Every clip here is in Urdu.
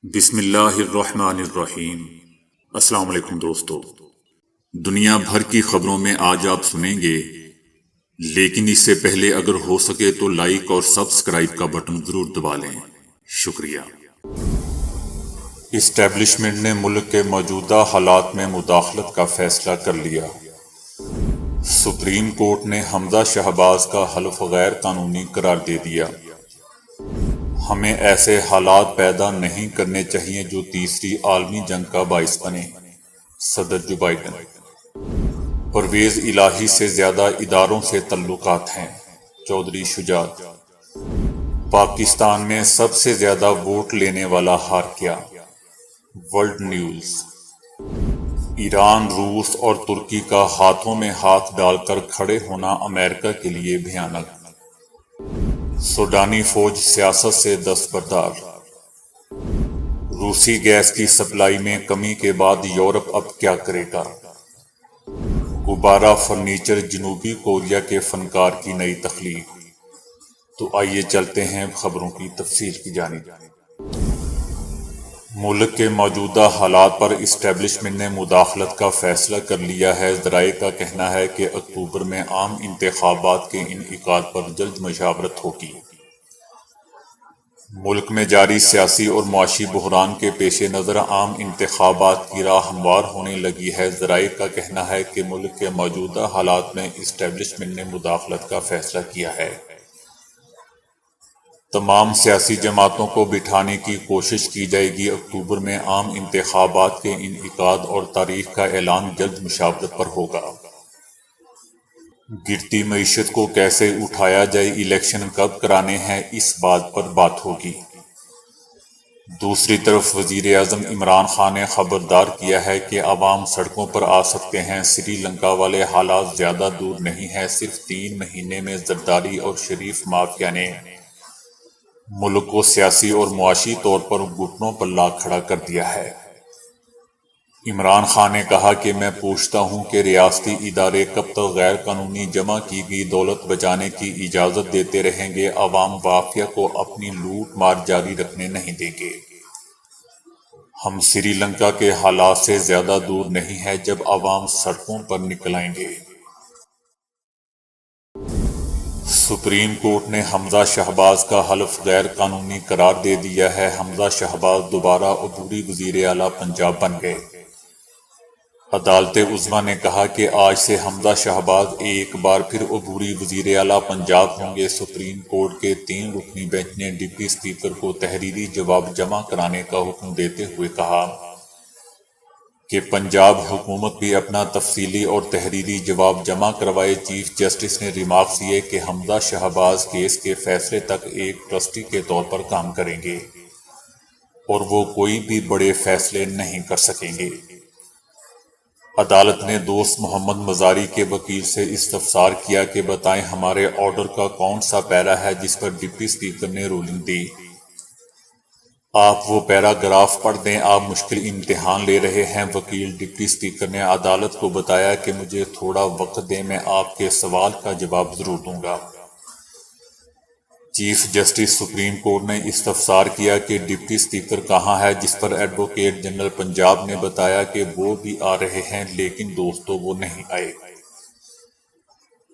بسم اللہ الرحمن الرحیم۔ السلام علیکم دوستو، دنیا بھر کی خبروں میں آج آپ سنیں گے، لیکن اس سے پہلے اگر ہو سکے تو لائک اور سبسکرائب کا بٹن ضرور دبا لیں۔ شکریہ۔ اسٹیبلشمنٹ نے ملک کے موجودہ حالات میں مداخلت کا فیصلہ کر لیا۔ سپریم کورٹ نے حمزہ شہباز کا حلف غیر قانونی قرار دے دیا۔ ہمیں ایسے حالات پیدا نہیں کرنے چاہیے جو تیسری عالمی جنگ کا باعث بنے۔ صدر جو بائیڈن۔ پرویز الہی سے زیادہ اداروں سے تعلقات ہیں۔ چودھری شجاعت۔ پاکستان میں سب سے زیادہ ووٹ لینے والا ہار گیا۔ World news. ایران، روس اور ترکی کا ہاتھوں میں ہاتھ ڈال کر کھڑے ہونا امریکہ کے لیے بھیانک۔ سوڈانی فوج سیاست سے دستبردار۔ روسی گیس کی سپلائی میں کمی کے بعد یورپ اب کیا کرے گا؟ غبارہ فرنیچر جنوبی کوریا کے فنکار کی نئی تخلیق۔ تو آئیے چلتے ہیں خبروں کی تفصیل کی جانب۔ ملک کے موجودہ حالات پر اسٹیبلشمنٹ نے مداخلت کا فیصلہ کر لیا ہے۔ ذرائع کا کہنا ہے کہ اکتوبر میں عام انتخابات کے انعقاد پر جلد مشاورت ہوگی۔ ملک میں جاری سیاسی اور معاشی بحران کے پیش نظر عام انتخابات کی راہ ہموار ہونے لگی ہے۔ ذرائع کا کہنا ہے کہ ملک کے موجودہ حالات میں اسٹیبلشمنٹ نے مداخلت کا فیصلہ کیا ہے۔ تمام سیاسی جماعتوں کو بٹھانے کی کوشش کی جائے گی۔ اکتوبر میں عام انتخابات کے انعقاد اور تاریخ کا اعلان جلد مشاورت پر ہوگا۔ گرتی معیشت کو کیسے اٹھایا جائے، الیکشن کب کرانے ہیں، اس بات پر بات ہوگی۔ دوسری طرف وزیر اعظم عمران خان نے خبردار کیا ہے کہ عوام سڑکوں پر آ سکتے ہیں۔ سری لنکا والے حالات زیادہ دور نہیں ہیں۔ صرف 3 مہینے میں زرداری اور شریف مافیا نے ملک کو سیاسی اور معاشی طور پر گھٹنوں پر لا کھڑا کر دیا ہے۔ عمران خان نے کہا کہ میں پوچھتا ہوں کہ ریاستی ادارے کب تک غیر قانونی جمع کی گئی دولت بچانے کی اجازت دیتے رہیں گے؟ عوام مافیا کو اپنی لوٹ مار جاری رکھنے نہیں دیں گے۔ ہم سری لنکا کے حالات سے زیادہ دور نہیں ہیں جب عوام سڑکوں پر نکل آئیں گے۔ سپریم کورٹ نے حمزہ شہباز کا حلف غیر قانونی قرار دے دیا ہے۔ حمزہ شہباز دوبارہ عبوری وزیر اعلیٰ پنجاب بن گئے۔ عدالت عظمیٰ نے کہا کہ آج سے حمزہ شہباز ایک بار پھر عبوری وزیر اعلیٰ پنجاب ہوں گے۔ سپریم کورٹ کے 3 رکنی بینچ نے ڈپٹی اسپیکر کو تحریری جواب جمع کرانے کا حکم دیتے ہوئے کہا کہ پنجاب حکومت بھی اپنا تفصیلی اور تحریری جواب جمع کروائے۔ چیف جسٹس نے ریمارکس دیے کہ حمزہ شہباز کیس کے فیصلے تک ایک ٹرسٹی کے طور پر کام کریں گے اور وہ کوئی بھی بڑے فیصلے نہیں کر سکیں گے۔ عدالت نے دوست محمد مزاری کے وکیل سے استفسار کیا کہ بتائیں ہمارے آرڈر کا کون سا پیرا ہے جس پر ڈپٹی اسپیکر نے رولنگ دی۔ آپ وہ پیراگراف پڑھ دیں، آپ مشکل امتحان لے رہے ہیں۔ وکیل ڈپٹی اسپیکر نے عدالت کو بتایا کہ مجھے تھوڑا وقت دیں، میں آپ کے سوال کا جواب ضرور دوں گا۔ چیف جسٹس سپریم کورٹ نے استفسار کیا کہ ڈپٹی اسپیکر کہاں ہے، جس پر ایڈوکیٹ جنرل پنجاب نے بتایا کہ وہ بھی آ رہے ہیں لیکن دوستو وہ نہیں آئے۔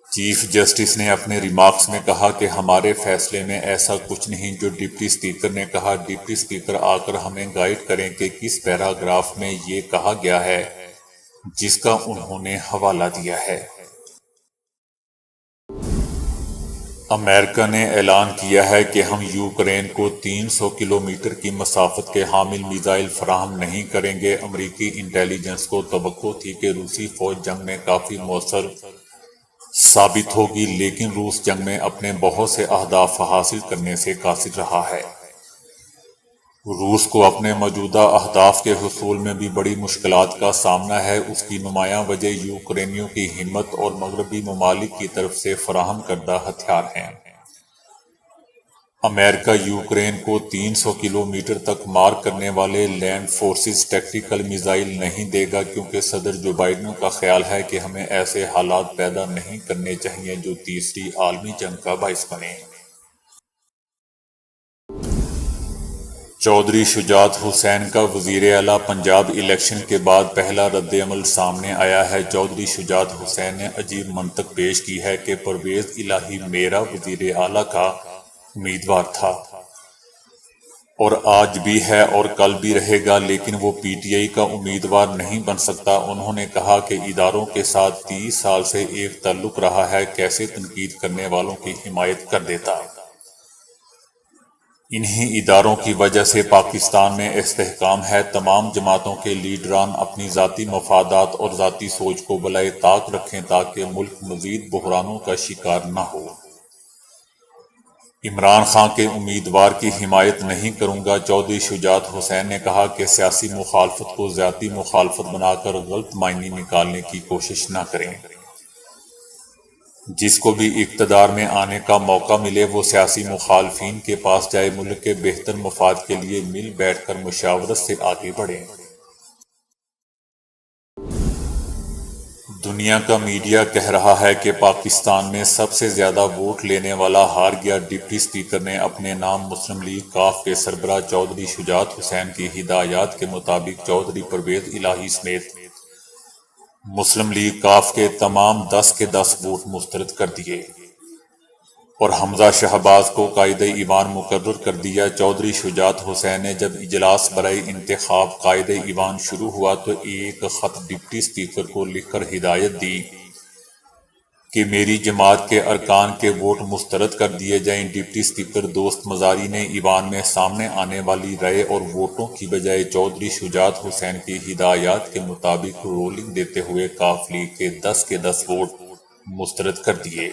چیف جسٹس نے اپنے ریمارکس میں کہا کہ ہمارے فیصلے میں ایسا کچھ نہیں جو ڈپٹی اسپیکر نے کہا۔ ڈپٹی اسپیکر آ کر ہمیں گائیڈ کریں کہ کس پیراگراف میں یہ کہا گیا ہے جس کا انہوں نے حوالہ دیا ہے۔ امریکہ نے اعلان کیا ہے کہ ہم یوکرین کو 300 کلومیٹر کی مسافت کے حامل میزائل فراہم نہیں کریں گے۔ امریکی انٹیلی جنس کو توقع تھی کہ روسی فوج جنگ میں کافی مؤثر ثابت ہوگی، لیکن روس جنگ میں اپنے بہت سے اہداف حاصل کرنے سے قاصر رہا ہے۔ روس کو اپنے موجودہ اہداف کے حصول میں بھی بڑی مشکلات کا سامنا ہے۔ اس کی نمایاں وجہ یوکرینیوں کی ہمت اور مغربی ممالک کی طرف سے فراہم کردہ ہتھیار ہیں۔ امریکہ یوکرین کو 300 کلومیٹر تک مار کرنے والے لینڈ فورسز ٹیکٹیکل میزائل نہیں دے گا، کیونکہ صدر جو بائیڈن کا خیال ہے کہ ہمیں ایسے حالات پیدا نہیں کرنے چاہیے جو تیسری عالمی جنگ کا باعث بنے۔ چودھری شجاعت حسین کا وزیر اعلیٰ پنجاب الیکشن کے بعد پہلا رد عمل سامنے آیا ہے۔ چودھری شجاعت حسین نے عجیب منطق پیش کی ہے کہ پرویز الہی میرا وزیر اعلیٰ کا امیدوار تھا اور آج بھی ہے اور کل بھی رہے گا، لیکن وہ پی ٹی آئی کا امیدوار نہیں بن سکتا۔ انہوں نے کہا کہ اداروں کے ساتھ 30 سال سے ایک تعلق رہا ہے، کیسے تنقید کرنے والوں کی حمایت کر دیتا۔ انہی اداروں کی وجہ سے پاکستان میں استحکام ہے۔ تمام جماعتوں کے لیڈران اپنی ذاتی مفادات اور ذاتی سوچ کو بالائے طاق رکھیں تاکہ ملک مزید بحرانوں کا شکار نہ ہو۔ عمران خان کے امیدوار کی حمایت نہیں کروں گا۔ چودھری شجاعت حسین نے کہا کہ سیاسی مخالفت کو ذاتی مخالفت بنا کر غلط معنی نکالنے کی کوشش نہ کریں۔ جس کو بھی اقتدار میں آنے کا موقع ملے وہ سیاسی مخالفین کے پاس جائے، ملک کے بہتر مفاد کے لیے مل بیٹھ کر مشاورت سے آگے بڑھیں۔ دنیا کا میڈیا کہہ رہا ہے کہ پاکستان میں سب سے زیادہ ووٹ لینے والا ہار گیا۔ ڈپٹی اسپیکر نے اپنے نام مسلم لیگ کاف کے سربراہ چودھری شجاعت حسین کی ہدایات کے مطابق چودھری پرویز الہی سمیت مسلم لیگ کاف کے تمام 10 کے 10 ووٹ مسترد کر دیے اور حمزہ شہباز کو قائد ایوان مقرر کر دیا۔ چودھری شجاعت حسین نے جب اجلاس برائے انتخاب قائد ایوان شروع ہوا تو ایک خط ڈپٹی اسپیکر کو لکھ کر ہدایت دی کہ میری جماعت کے ارکان کے ووٹ مسترد کر دیے جائیں۔ ڈپٹی اسپیکر دوست مزاری نے ایوان میں سامنے آنے والی رائے اور ووٹوں کی بجائے چودھری شجاعت حسین کی ہدایات کے مطابق رولنگ دیتے ہوئے کاف لیگ کے 10 کے 10 ووٹ مسترد کر دیے۔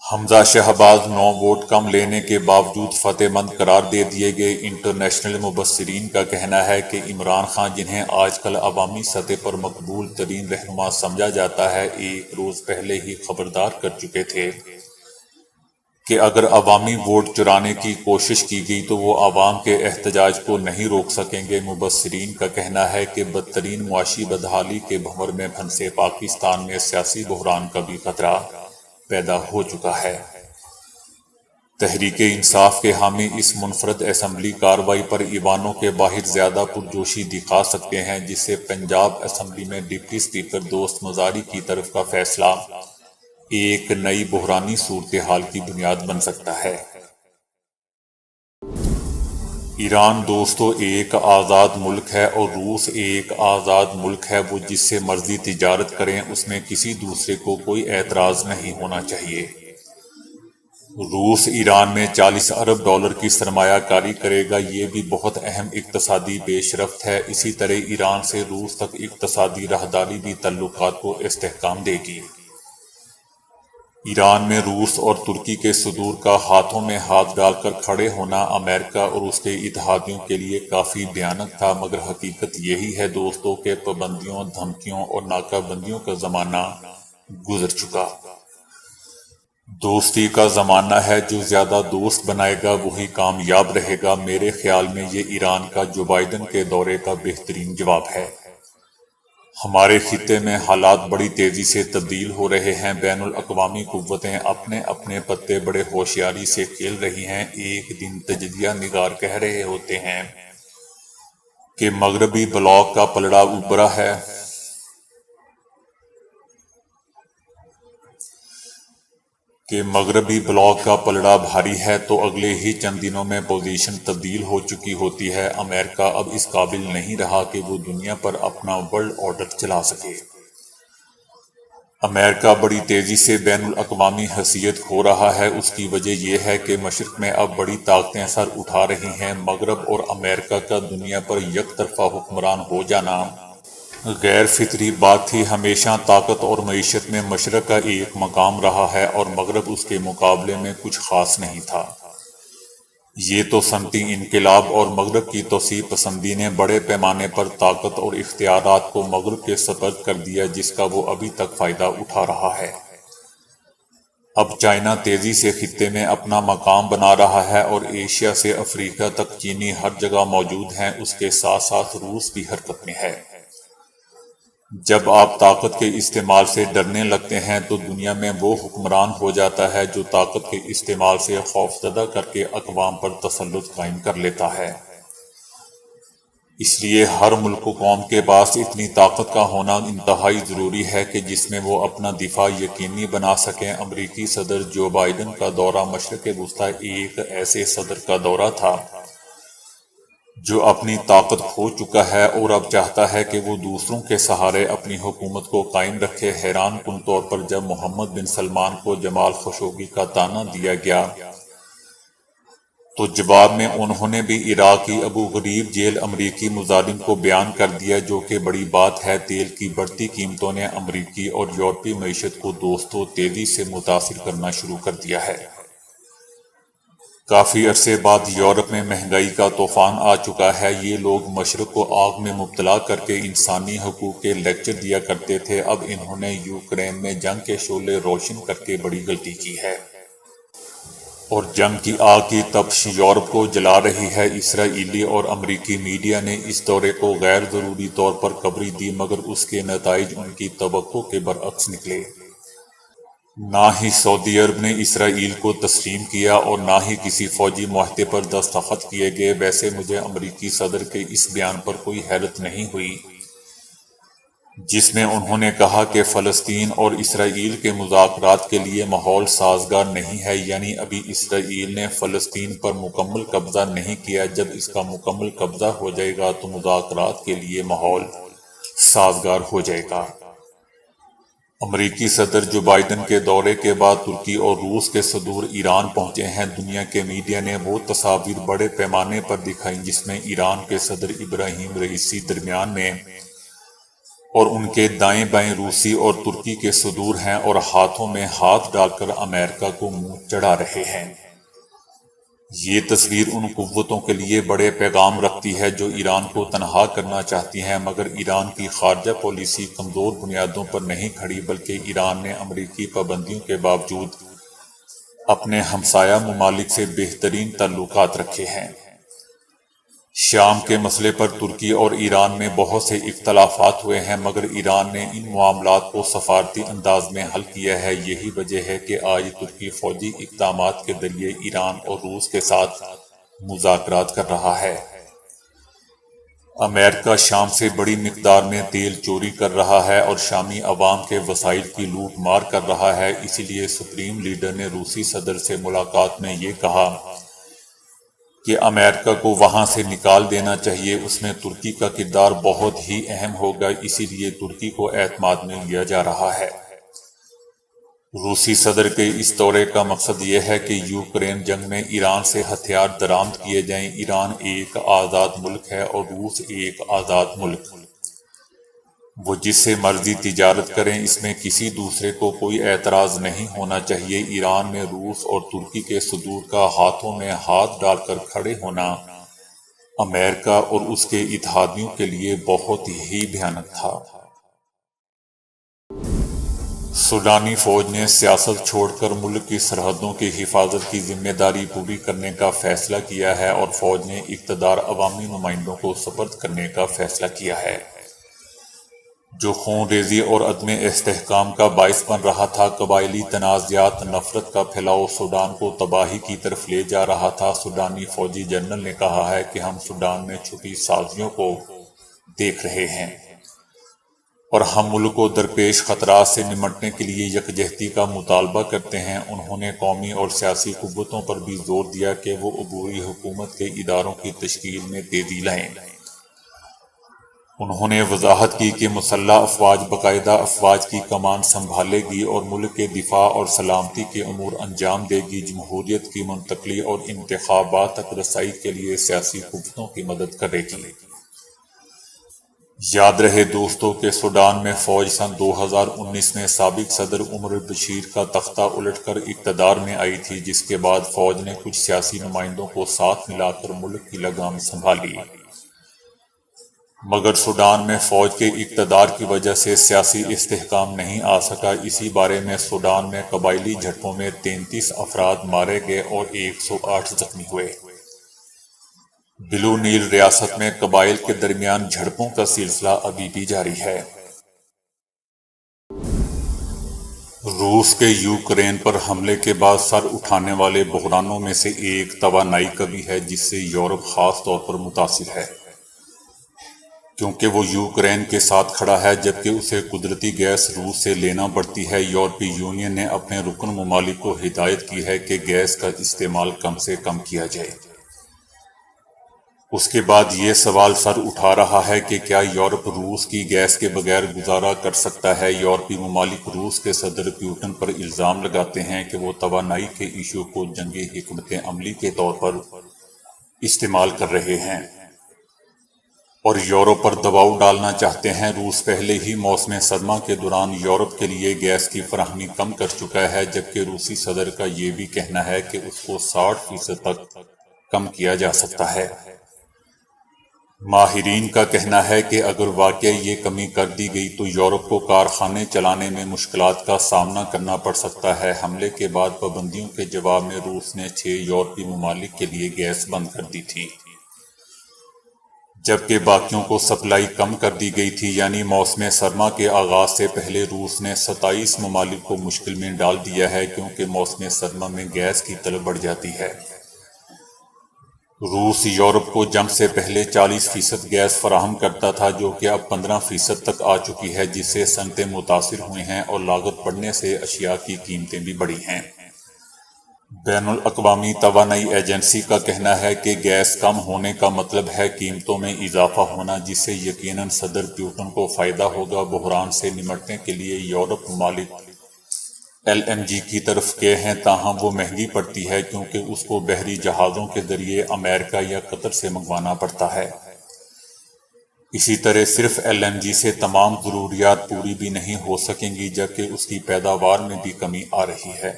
حمزہ شہباز 9 ووٹ کم لینے کے باوجود فتح مند قرار دے دیے گئے۔ انٹرنیشنل مبصرین کا کہنا ہے کہ عمران خان، جنہیں آج کل عوامی سطح پر مقبول ترین رہنما سمجھا جاتا ہے، ایک روز پہلے ہی خبردار کر چکے تھے کہ اگر عوامی ووٹ چرانے کی کوشش کی گئی تو وہ عوام کے احتجاج کو نہیں روک سکیں گے۔ مبصرین کا کہنا ہے کہ بدترین معاشی بدحالی کے بھنور میں پھنسے پاکستان میں سیاسی بحران کا بھی خطرہ پیدا ہو چکا ہے۔ تحریک انصاف کے حامی اس منفرد اسمبلی کارروائی پر ایوانوں کے باہر زیادہ پرجوشی دکھا سکتے ہیں، جس سے پنجاب اسمبلی میں ڈپٹی اسپیکر دوست مزاری کی طرف کا فیصلہ ایک نئی بحرانی صورتحال کی بنیاد بن سکتا ہے۔ ایران دوستو ایک آزاد ملک ہے اور روس ایک آزاد ملک ہے۔ وہ جس سے مرضی تجارت کریں، اس میں کسی دوسرے کو کوئی اعتراض نہیں ہونا چاہیے۔ روس ایران میں 40 ارب ڈالر کی سرمایہ کاری کرے گا، یہ بھی بہت اہم اقتصادی پیش رفت ہے۔ اسی طرح ایران سے روس تک اقتصادی راہداری بھی تعلقات کو استحکام دے گی۔ ایران میں روس اور ترکی کے صدور کا ہاتھوں میں ہاتھ ڈال کر کھڑے ہونا امریکہ اور اس کے اتحادیوں کے لیے کافی بھیانک تھا، مگر حقیقت یہی ہے دوستوں کہ پابندیوں، دھمکیوں اور ناکہ بندیوں کا زمانہ گزر چکا۔ دوستی کا زمانہ ہے۔ جو زیادہ دوست بنائے گا وہی کامیاب رہے گا۔ میرے خیال میں یہ ایران کا جو بائیڈن کے دورے کا بہترین جواب ہے۔ ہمارے خطے میں حالات بڑی تیزی سے تبدیل ہو رہے ہیں۔ بین الاقوامی قوتیں اپنے اپنے پتے بڑے ہوشیاری سے کھیل رہی ہیں۔ ایک دن تجزیہ نگار کہہ رہے ہوتے ہیں کہ مغربی بلاک کا پلڑا ابھرا ہے۔ مغربی بلاک کا پلڑا بھاری ہے تو اگلے ہی چند دنوں میں پوزیشن تبدیل ہو چکی ہوتی ہے۔ امریکہ اب اس قابل نہیں رہا کہ وہ دنیا پر اپنا ورلڈ آرڈر چلا سکے۔ امریکہ بڑی تیزی سے بین الاقوامی حیثیت کھو رہا ہے۔ اس کی وجہ یہ ہے کہ مشرق میں اب بڑی طاقتیں سر اٹھا رہی ہیں۔ مغرب اور امریکہ کا دنیا پر یک طرفہ حکمران ہو جانا غیر فطری بات تھی۔ ہمیشہ طاقت اور معیشت میں مشرق کا ایک مقام رہا ہے اور مغرب اس کے مقابلے میں کچھ خاص نہیں تھا۔ یہ تو صنعتی انقلاب اور مغرب کی توسیع پسندی نے بڑے پیمانے پر طاقت اور اختیارات کو مغرب کے سپرد کر دیا، جس کا وہ ابھی تک فائدہ اٹھا رہا ہے۔ اب چائنا تیزی سے خطے میں اپنا مقام بنا رہا ہے اور ایشیا سے افریقہ تک چینی ہر جگہ موجود ہیں۔ اس کے ساتھ ساتھ روس بھی حرکت میں ہے۔ جب آپ طاقت کے استعمال سے ڈرنے لگتے ہیں تو دنیا میں وہ حکمران ہو جاتا ہے جو طاقت کے استعمال سے خوفزدہ کر کے اقوام پر تسلط قائم کر لیتا ہے۔ اس لیے ہر ملک و قوم کے پاس اتنی طاقت کا ہونا انتہائی ضروری ہے کہ جس میں وہ اپنا دفاع یقینی بنا سکیں۔ امریکی صدر جو بائیڈن کا دورہ مشرق وسطی ایک ایسے صدر کا دورہ تھا جو اپنی طاقت کھو چکا ہے اور اب چاہتا ہے کہ وہ دوسروں کے سہارے اپنی حکومت کو قائم رکھے۔ حیران کن طور پر جب محمد بن سلمان کو جمال خشوگی کا طعنہ دیا گیا تو جواب میں انہوں نے بھی عراق کی ابو غریب جیل امریکی مظالم کو بیان کر دیا، جو کہ بڑی بات ہے۔ تیل کی بڑھتی قیمتوں نے امریکی اور یورپی معیشت کو دوستوں تیزی سے متاثر کرنا شروع کر دیا ہے۔ کافی عرصے بعد یورپ میں مہنگائی کا طوفان آ چکا ہے۔ یہ لوگ مشرق کو آگ میں مبتلا کر کے انسانی حقوق کے لیکچر دیا کرتے تھے، اب انہوں نے یوکرین میں جنگ کے شعلے روشن کر کے بڑی غلطی کی ہے۔ اور جنگ کی آگ کی تپش یورپ کو جلا رہی ہے۔ اسرائیلی اور امریکی میڈیا نے اس دورے کو غیر ضروری طور پر کوریج دی، مگر اس کے نتائج ان کی توقع کے برعکس نکلے۔ نہ ہی سعودی عرب نے اسرائیل کو تسلیم کیا اور نہ ہی کسی فوجی معاہدے پر دستخط کیے گئے۔ ویسے مجھے امریکی صدر کے اس بیان پر کوئی حیرت نہیں ہوئی جس میں انہوں نے کہا کہ فلسطین اور اسرائیل کے مذاکرات کے لیے ماحول سازگار نہیں ہے، یعنی ابھی اسرائیل نے فلسطین پر مکمل قبضہ نہیں کیا، جب اس کا مکمل قبضہ ہو جائے گا تو مذاکرات کے لیے ماحول سازگار ہو جائے گا۔ امریکی صدر جو بائیڈن کے دورے کے بعد ترکی اور روس کے صدور ایران پہنچے ہیں۔ دنیا کے میڈیا نے وہ تصاویر بڑے پیمانے پر دکھائیں جس میں ایران کے صدر ابراہیم رئیسی درمیان میں اور ان کے دائیں بائیں روسی اور ترکی کے صدور ہیں اور ہاتھوں میں ہاتھ ڈال کر امریکہ کو منہ چڑھا رہے ہیں۔ یہ تصویر ان قوتوں کے لیے بڑے پیغام رکھتی ہے جو ایران کو تنہا کرنا چاہتی ہیں، مگر ایران کی خارجہ پالیسی کمزور بنیادوں پر نہیں کھڑی، بلکہ ایران نے امریکی پابندیوں کے باوجود اپنے ہمسایہ ممالک سے بہترین تعلقات رکھے ہیں۔ شام کے مسئلے پر ترکی اور ایران میں بہت سے اختلافات ہوئے ہیں، مگر ایران نے ان معاملات کو سفارتی انداز میں حل کیا ہے۔ یہی وجہ ہے کہ آج ترکی فوجی اقدامات کے ذریعے ایران اور روس کے ساتھ مذاکرات کر رہا ہے۔ امریکہ شام سے بڑی مقدار میں تیل چوری کر رہا ہے اور شامی عوام کے وسائل کی لوٹ مار کر رہا ہے۔ اسی لیے سپریم لیڈر نے روسی صدر سے ملاقات میں یہ کہا کہ امریکہ کو وہاں سے نکال دینا چاہیے، اس میں ترکی کا کردار بہت ہی اہم ہوگا، اسی لیے ترکی کو اعتماد میں لیا جا رہا ہے۔ روسی صدر کے اس دورے کا مقصد یہ ہے کہ یوکرین جنگ میں ایران سے ہتھیار درآمد کیے جائیں۔ ایران ایک آزاد ملک ہے اور روس ایک آزاد ملک۔ وہ جس سے مرضی تجارت کریں، اس میں کسی دوسرے کو کوئی اعتراض نہیں ہونا چاہیے۔ ایران میں روس اور ترکی کے صدور کا ہاتھوں میں ہاتھ ڈال کر کھڑے ہونا امریکہ اور اس کے اتحادیوں کے لیے بہت ہی بھیانک تھا۔ سوڈانی فوج نے سیاست چھوڑ کر ملک کی سرحدوں کی حفاظت کی ذمہ داری پوری کرنے کا فیصلہ کیا ہے اور فوج نے اقتدار عوامی نمائندوں کو سپرد کرنے کا فیصلہ کیا ہے، جو خون ریزی اور عدم استحکام کا باعث بن رہا تھا۔ قبائلی تنازعات، نفرت کا پھیلاؤ سوڈان کو تباہی کی طرف لے جا رہا تھا۔ سوڈانی فوجی جنرل نے کہا ہے کہ ہم سوڈان میں چھپی سازیوں کو دیکھ رہے ہیں اور ہم ملک کو درپیش خطرات سے نمٹنے کے لیے یکجہتی کا مطالبہ کرتے ہیں۔ انہوں نے قومی اور سیاسی قوتوں پر بھی زور دیا کہ وہ عبوری حکومت کے اداروں کی تشکیل میں تیزی لائیں۔ انہوں نے وضاحت کی کہ مسلح افواج باقاعدہ افواج کی کمان سنبھالے گی اور ملک کے دفاع اور سلامتی کے امور انجام دے گی، جمہوریت کی منتقلی اور انتخابات تک رسائی کے لیے سیاسی قوتوں کی مدد کرے گی۔ یاد رہے دوستو کہ سوڈان میں فوج سن 2019 میں سابق صدر عمر البشیر کا تختہ الٹ کر اقتدار میں آئی تھی، جس کے بعد فوج نے کچھ سیاسی نمائندوں کو ساتھ ملا کر ملک کی لگام سنبھالی، مگر سوڈان میں فوج کے اقتدار کی وجہ سے سیاسی استحکام نہیں آ سکا۔ اسی بارے میں سوڈان میں قبائلی جھڑپوں میں 33 افراد مارے گئے اور 108 زخمی ہوئے۔ بلو نیل ریاست میں قبائل کے درمیان جھڑپوں کا سلسلہ ابھی بھی جاری ہے۔ روس کے یوکرین پر حملے کے بعد سر اٹھانے والے بحرانوں میں سے ایک توانائی کا بھی ہے، جس سے یورپ خاص طور پر متاثر ہے، کیونکہ وہ یوکرین کے ساتھ کھڑا ہے جبکہ اسے قدرتی گیس روس سے لینا پڑتی ہے۔ یورپی یونین نے اپنے رکن ممالک کو ہدایت کی ہے کہ گیس کا استعمال کم سے کم کیا جائے۔ اس کے بعد یہ سوال سر اٹھا رہا ہے کہ کیا یورپ روس کی گیس کے بغیر گزارا کر سکتا ہے؟ یورپی ممالک روس کے صدر پیوٹن پر الزام لگاتے ہیں کہ وہ توانائی کے ایشو کو جنگی حکمت عملی کے طور پر استعمال کر رہے ہیں اور یورپ پر دباؤ ڈالنا چاہتے ہیں۔ روس پہلے ہی موسم سرما کے دوران یورپ کے لیے گیس کی فراہمی کم کر چکا ہے، جبکہ روسی صدر کا یہ بھی کہنا ہے کہ اس کو 60% تک کم کیا جا سکتا ہے۔ ماہرین کا کہنا ہے کہ اگر واقعی یہ کمی کر دی گئی تو یورپ کو کارخانے چلانے میں مشکلات کا سامنا کرنا پڑ سکتا ہے۔ حملے کے بعد پابندیوں کے جواب میں روس نے 6 یورپی ممالک کے لیے گیس بند کر دی تھی، جبکہ باقیوں کو سپلائی کم کر دی گئی تھی۔ یعنی موسم سرما کے آغاز سے پہلے روس نے 27 ممالک کو مشکل میں ڈال دیا ہے، کیونکہ موسم سرما میں گیس کی طلب بڑھ جاتی ہے۔ روس یورپ کو جنگ سے پہلے 40% گیس فراہم کرتا تھا، جو کہ اب 15% تک آ چکی ہے، جس سے صنعتیں متاثر ہوئی ہیں اور لاگت بڑھنے سے اشیاء کی قیمتیں بھی بڑھی ہیں۔ بین الاقوامی توانائی ایجنسی کا کہنا ہے کہ گیس کم ہونے کا مطلب ہے قیمتوں میں اضافہ ہونا، جس سے یقیناً صدر پیوٹن کو فائدہ ہوگا۔ بحران سے نمٹنے کے لیے یورپ ممالک LNG کی طرف گئے ہیں، تاہم وہ مہنگی پڑتی ہے کیونکہ اس کو بحری جہازوں کے ذریعے امریکہ یا قطر سے منگوانا پڑتا ہے۔ اسی طرح صرف LNG سے تمام ضروریات پوری بھی نہیں ہو سکیں گی، جبکہ اس کی پیداوار میں بھی کمی آ رہی ہے۔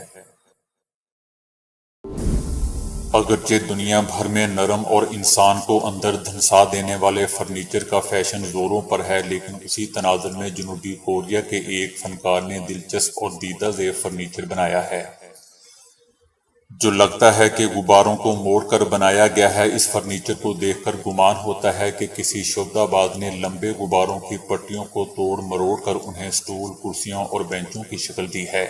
اگرچہ دنیا بھر میں نرم اور انسان کو اندر دھنسا دینے والے فرنیچر کا فیشن زوروں پر ہے، لیکن اسی تناظر میں جنوبی کوریا کے ایک فنکار نے دلچسپ اور دیدہ زیب فرنیچر بنایا ہے جو لگتا ہے کہ غباروں کو موڑ کر بنایا گیا ہے۔ اس فرنیچر کو دیکھ کر گمان ہوتا ہے کہ کسی شعبدہ باز نے لمبے غباروں کی پٹیوں کو توڑ مروڑ کر انہیں سٹول، کرسیوں اور بینچوں کی شکل دی ہے۔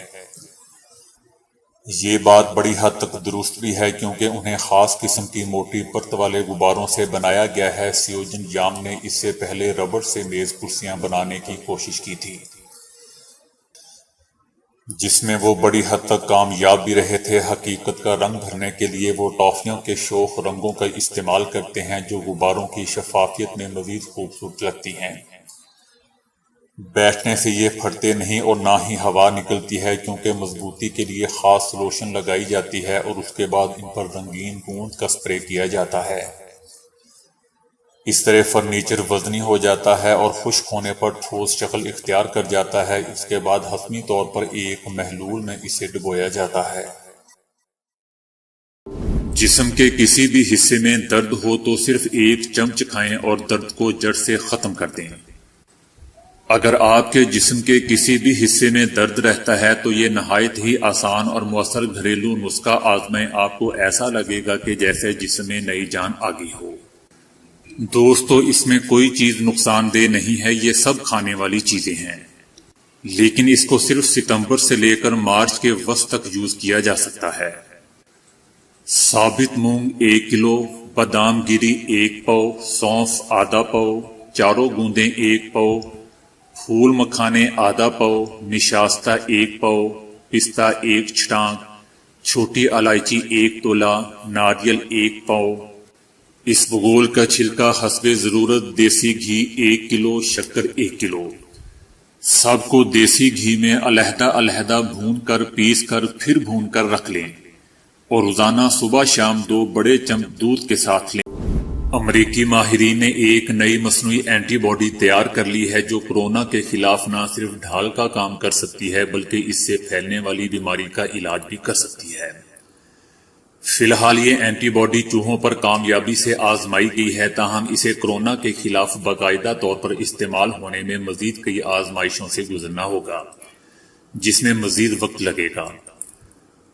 یہ بات بڑی حد تک درست بھی ہے، کیونکہ انہیں خاص قسم کی موٹی پرت والے غباروں سے بنایا گیا ہے۔ سیوجن یام نے اس سے پہلے ربڑ سے میز کرسیاں بنانے کی کوشش کی تھی، جس میں وہ بڑی حد تک کامیاب بھی رہے تھے۔ حقیقت کا رنگ بھرنے کے لیے وہ ٹافیوں کے شوخ رنگوں کا استعمال کرتے ہیں، جو غباروں کی شفافیت میں مزید خوبصورت لگتی ہیں۔ بیٹھنے سے یہ پھٹتے نہیں اور نہ ہی ہوا نکلتی ہے، کیونکہ مضبوطی کے لیے خاص لوشن لگائی جاتی ہے اور اس کے بعد ان پر رنگین گوند کا سپرے کیا جاتا ہے۔ اس طرح فرنیچر وزنی ہو جاتا ہے اور خشک ہونے پر ٹھوس شکل اختیار کر جاتا ہے۔ اس کے بعد حتمی طور پر ایک محلول میں اسے ڈبویا جاتا ہے۔ جسم کے کسی بھی حصے میں درد ہو تو صرف ایک چمچ کھائیں اور درد کو جڑ سے ختم کر دیں۔ اگر آپ کے جسم کے کسی بھی حصے میں درد رہتا ہے تو یہ نہایت ہی آسان اور مؤثر گھریلو نسخہ آزمائیں، آپ کو ایسا لگے گا کہ جیسے جسم میں نئی جان آ گئی ہو۔ دوستو، اس میں کوئی چیز نقصان دہ نہیں ہے، یہ سب کھانے والی چیزیں ہیں، لیکن اس کو صرف ستمبر سے لے کر مارچ کے وسط تک یوز کیا جا سکتا ہے۔ ثابت مونگ 1 کلو، بادام گری 1 پاؤ، سونف آدھا پاؤ، چاروں گوندیں 1 پاؤ، پھول مکھانے آدھا پاؤ، نشاستہ 1 پاؤ، پستہ 1 چھٹانک، چھوٹی الائچی 1 تولہ، ناریل 1 پاؤ، اس بگول کا چھلکا حسب ضرورت، دیسی گھی 1 کلو، شکر 1 کلو۔ سب کو دیسی گھی میں علیحدہ علیحدہ بھون کر پیس کر پھر بھون کر رکھ لیں اور روزانہ صبح شام 2 بڑے چمچ دودھ کے ساتھ لیں۔ امریکی ماہرین نے ایک نئی مصنوعی اینٹی باڈی تیار کر لی ہے جو کورونا کے خلاف نہ صرف ڈھال کا کام کر سکتی ہے بلکہ اس سے پھیلنے والی بیماری کا علاج بھی کر سکتی ہے۔ فی الحال یہ اینٹی باڈی چوہوں پر کامیابی سے آزمائی گئی ہے، تاہم اسے کورونا کے خلاف باقاعدہ طور پر استعمال ہونے میں مزید کئی آزمائشوں سے گزرنا ہوگا، جس میں مزید وقت لگے گا۔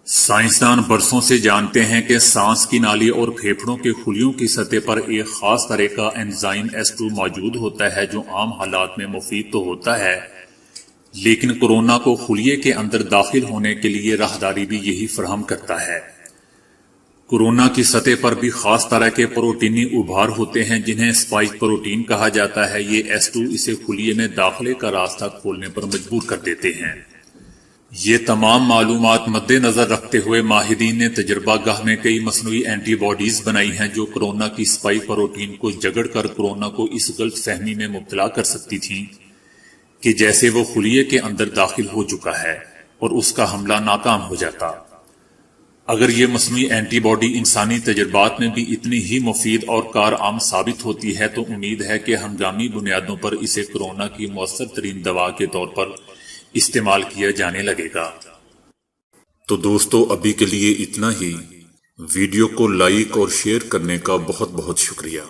سائنسدان برسوں سے جانتے ہیں کہ سانس کی نالی اور پھیپھڑوں کے خلیوں کی سطح پر ایک خاص طرح کا انزائم S2 موجود ہوتا ہے جو عام حالات میں مفید تو ہوتا ہے، لیکن کورونا کو خلیے کے اندر داخل ہونے کے لیے راہداری بھی یہی فراہم کرتا ہے۔ کورونا کی سطح پر بھی خاص طرح کے پروٹینی ابھار ہوتے ہیں جنہیں اسپائک پروٹین کہا جاتا ہے۔ یہ S2 اسے خلیے میں داخلے کا راستہ کھولنے پر مجبور کر دیتے ہیں۔ یہ تمام معلومات مد نظر رکھتے ہوئے ماہرین نے تجربہ گاہ میں کئی مصنوعی اینٹی باڈیز بنائی ہیں جو کورونا کی اسپائک پروٹین کو جگڑ کر کورونا کو اس غلط فہمی میں مبتلا کر سکتی تھیں کہ جیسے وہ خلیے کے اندر داخل ہو چکا ہے اور اس کا حملہ ناکام ہو جاتا۔ اگر یہ مصنوعی اینٹی باڈی انسانی تجربات میں بھی اتنی ہی مفید اور کارآمد ثابت ہوتی ہے تو امید ہے کہ ہنگامی بنیادوں پر اسے کورونا کی مؤثر ترین دوا کے طور پر استعمال کیا جانے لگے گا۔ تو دوستو ابھی کے لیے اتنا ہی۔ ویڈیو کو لائک اور شیئر کرنے کا بہت بہت شکریہ۔